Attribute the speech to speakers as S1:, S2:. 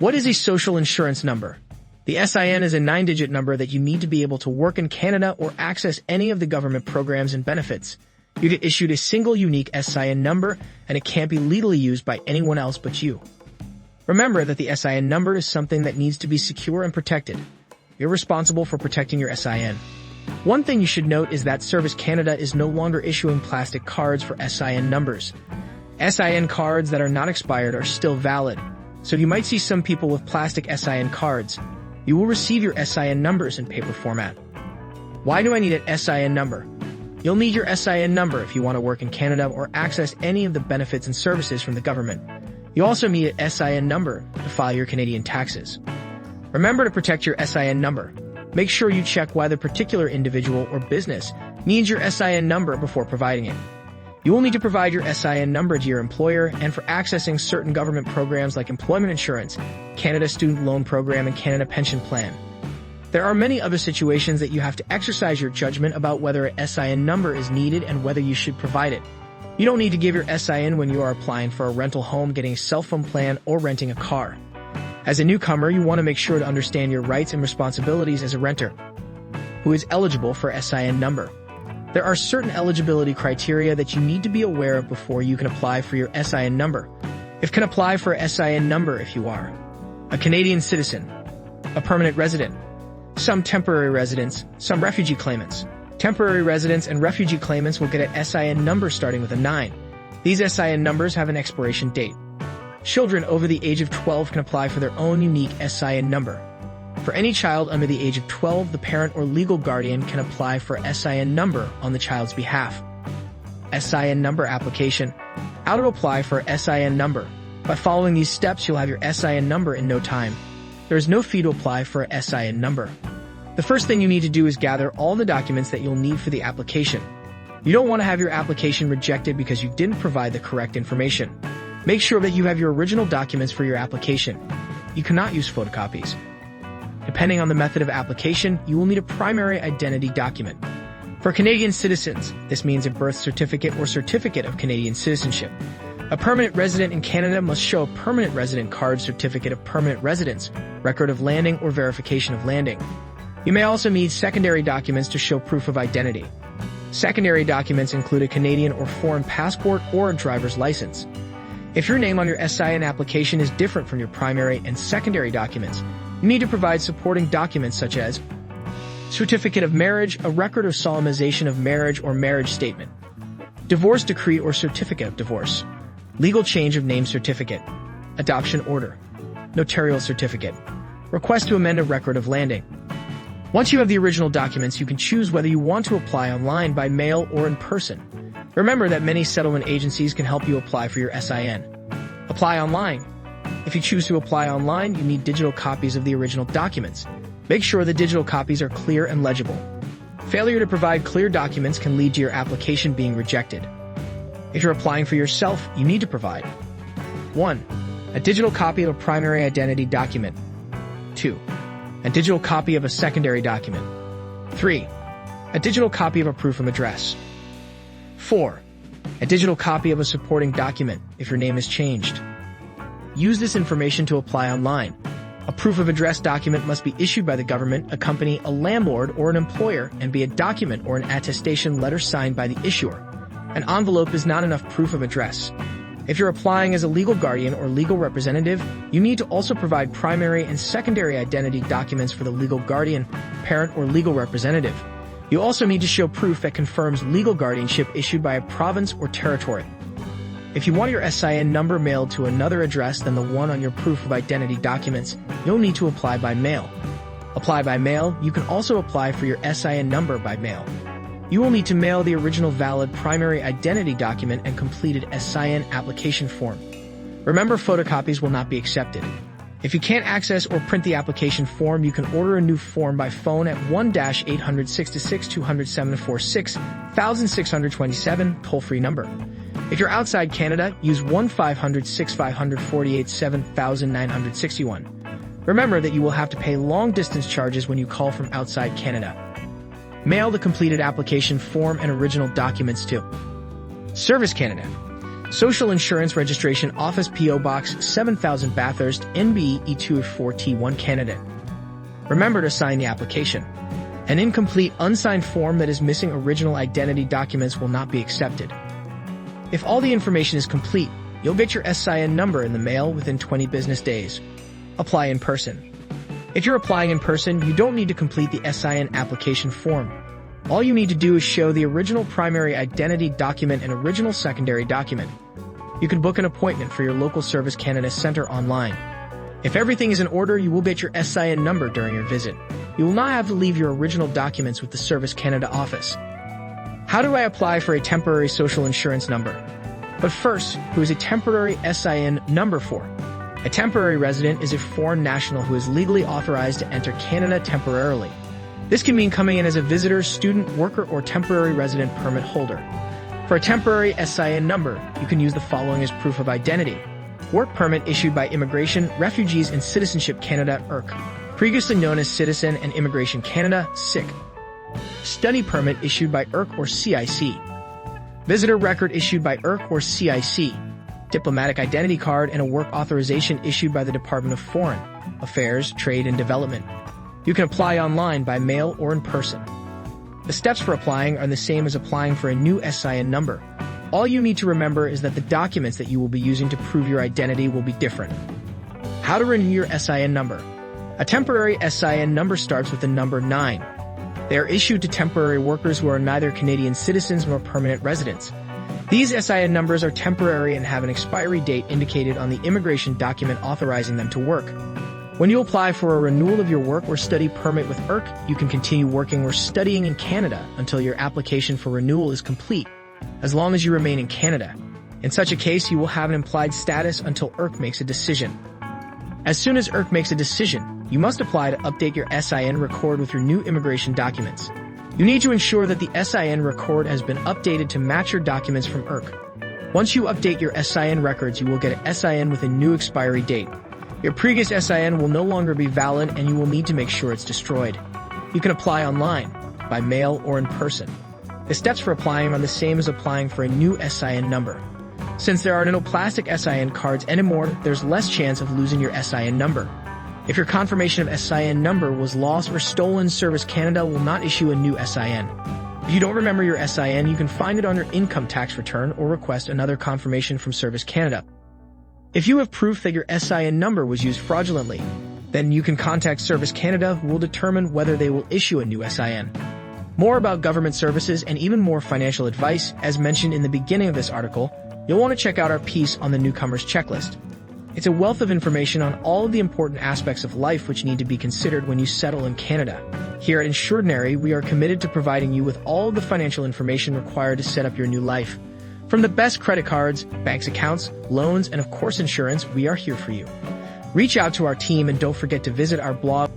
S1: What is a social insurance number? The SIN is a 9-digit number that you need to be able to work in Canada or access any of the government programs and benefits. You get issued a single unique SIN number, and it can't be legally used by anyone else but you. Remember that the SIN number is something that needs to be secure and protected. You're responsible for protecting your SIN. One thing you should note is that Service Canada is no longer issuing plastic cards for SIN numbers. SIN cards that are not expired are still valid, so you might see some people with plastic SIN cards. You will receive your SIN numbers in paper format. Why do I need an SIN number? You'll need your SIN number if you want to work in Canada or access any of the benefits and services from the government. You also need an SIN number to file your Canadian taxes. Remember to protect your SIN number. Make sure you check why the particular individual or business needs your SIN number before providing it. You will need to provide your SIN number to your employer and for accessing certain government programs like employment insurance, Canada Student Loan Program, and Canada Pension Plan. There are many other situations that you have to exercise your judgment about whether a SIN number is needed and whether you should provide it. You don't need to give your SIN when you are applying for a rental home, getting a cell phone plan, or renting a car. As a newcomer, you want to make sure to understand your rights and responsibilities as a renter who is eligible for a SIN number. There are certain eligibility criteria that you need to be aware of before you can apply for your SIN number. You can apply for a SIN number if you are a Canadian citizen, a permanent resident, some temporary residents, some refugee claimants. Temporary residents and refugee claimants will get an SIN number starting with a 9. These SIN numbers have an expiration date. Children over the age of 12 can apply for their own unique SIN number. For any child under the age of 12, the parent or legal guardian can apply for a SIN number on the child's behalf. SIN number application. How to apply for a SIN number. By following these steps, you'll have your SIN number in no time. There is no fee to apply for a SIN number. The first thing you need to do is gather all the documents that you'll need for the application. You don't want to have your application rejected because you didn't provide the correct information. Make sure that you have your original documents for your application. You cannot use photocopies. Depending on the method of application, you will need a primary identity document. For Canadian citizens, this means a birth certificate or certificate of Canadian citizenship. A permanent resident in Canada must show a permanent resident card, certificate of permanent residence, record of landing, or verification of landing. You may also need secondary documents to show proof of identity. Secondary documents include a Canadian or foreign passport or a driver's license. If your name on your SIN application is different from your primary and secondary documents, you need to provide supporting documents such as certificate of marriage, a record of solemnization of marriage or marriage statement, divorce decree or certificate of divorce, legal change of name certificate, adoption order, notarial certificate, request to amend a record of landing. Once you have the original documents, you can choose whether you want to apply online, by mail, or in person. Remember that many settlement agencies can help you apply for your SIN. Apply online. If you choose to apply online, you need digital copies of the original documents. Make sure the digital copies are clear and legible. Failure to provide clear documents can lead to your application being rejected. If you're applying for yourself, you need to provide 1. A digital copy of a primary identity document. 2. A digital copy of a secondary document. 3. A digital copy of a proof of address. 4. A digital copy of a supporting document if your name is changed. Use this information to apply online. A proof of address document must be issued by the government, a company, a landlord, or an employer, and be a document or an attestation letter signed by the issuer. An envelope is not enough proof of address. If you're applying as a legal guardian or legal representative, you need to also provide primary and secondary identity documents for the legal guardian, parent, or legal representative. You also need to show proof that confirms legal guardianship issued by a province or territory. If you want your SIN number mailed to another address than the one on your proof of identity documents, you'll need to apply by mail. Apply by mail. You can also apply for your SIN number by mail. You will need to mail the original valid primary identity document and completed SIN application form. Remember, photocopies will not be accepted. If you can't access or print the application form, you can order a new form by phone at 1-866-207-4627 toll-free number. If you're outside Canada, use 1-500-6548-7961. Remember that you will have to pay long-distance charges when you call from outside Canada. Mail the completed application form and original documents to Service Canada. Social Insurance Registration Office P.O. Box 7000 Bathurst, NB E241 candidate. Remember to sign the application. An incomplete, unsigned form that is missing original identity documents will not be accepted. If all the information is complete, you'll get your SIN number in the mail within 20 business days. Apply in person. If you're applying in person, you don't need to complete the SIN application form. All you need to do is show the original primary identity document and original secondary document. You can book an appointment for your local Service Canada Centre online. If everything is in order, you will get your SIN number during your visit. You will not have to leave your original documents with the Service Canada office. How do I apply for a temporary social insurance number? But first, who is a temporary SIN number for? A temporary resident is a foreign national who is legally authorized to enter Canada temporarily. This can mean coming in as a visitor, student, worker, or temporary resident permit holder. For a temporary SIN number, you can use the following as proof of identity. Work permit issued by Immigration, Refugees and Citizenship Canada, IRC, previously known as Citizen and Immigration Canada, CIC. Study permit issued by IRC or CIC. Visitor record issued by IRC or CIC. Diplomatic identity card and a work authorization issued by the Department of Foreign Affairs, Trade and Development. You can apply online, by mail, or in person. The steps for applying are the same as applying for a new SIN number. All you need to remember is that the documents that you will be using to prove your identity will be different. How to renew your SIN number. A temporary SIN number starts with the number 9. They are issued to temporary workers who are neither Canadian citizens nor permanent residents. These SIN numbers are temporary and have an expiry date indicated on the immigration document authorizing them to work. When you apply for a renewal of your work or study permit with IRC, you can continue working or studying in Canada until your application for renewal is complete, as long as you remain in Canada. In such a case, you will have an implied status until IRC makes a decision. As soon as IRC makes a decision, you must apply to update your SIN record with your new immigration documents. You need to ensure that the SIN record has been updated to match your documents from IRC. Once you update your SIN records, you will get an SIN with a new expiry date. Your previous SIN will no longer be valid and you will need to make sure it's destroyed. You can apply online, by mail, or in person. The steps for applying are the same as applying for a new SIN number. Since there are no plastic SIN cards anymore, there's less chance of losing your SIN number. If your confirmation of SIN number was lost or stolen, Service Canada will not issue a new SIN. If you don't remember your SIN, you can find it on your income tax return or request another confirmation from Service Canada. If you have proof that your SIN number was used fraudulently, then you can contact Service Canada, who will determine whether they will issue a new SIN. More about government services and even more financial advice, as mentioned in the beginning of this article, you'll want to check out our piece on the Newcomer's Checklist. It's a wealth of information on all of the important aspects of life which need to be considered when you settle in Canada. Here at Insurdinary, we are committed to providing you with all of the financial information required to set up your new life. From the best credit cards, bank accounts, loans, and of course insurance, we are here for you. Reach out to our team and don't forget to visit our blog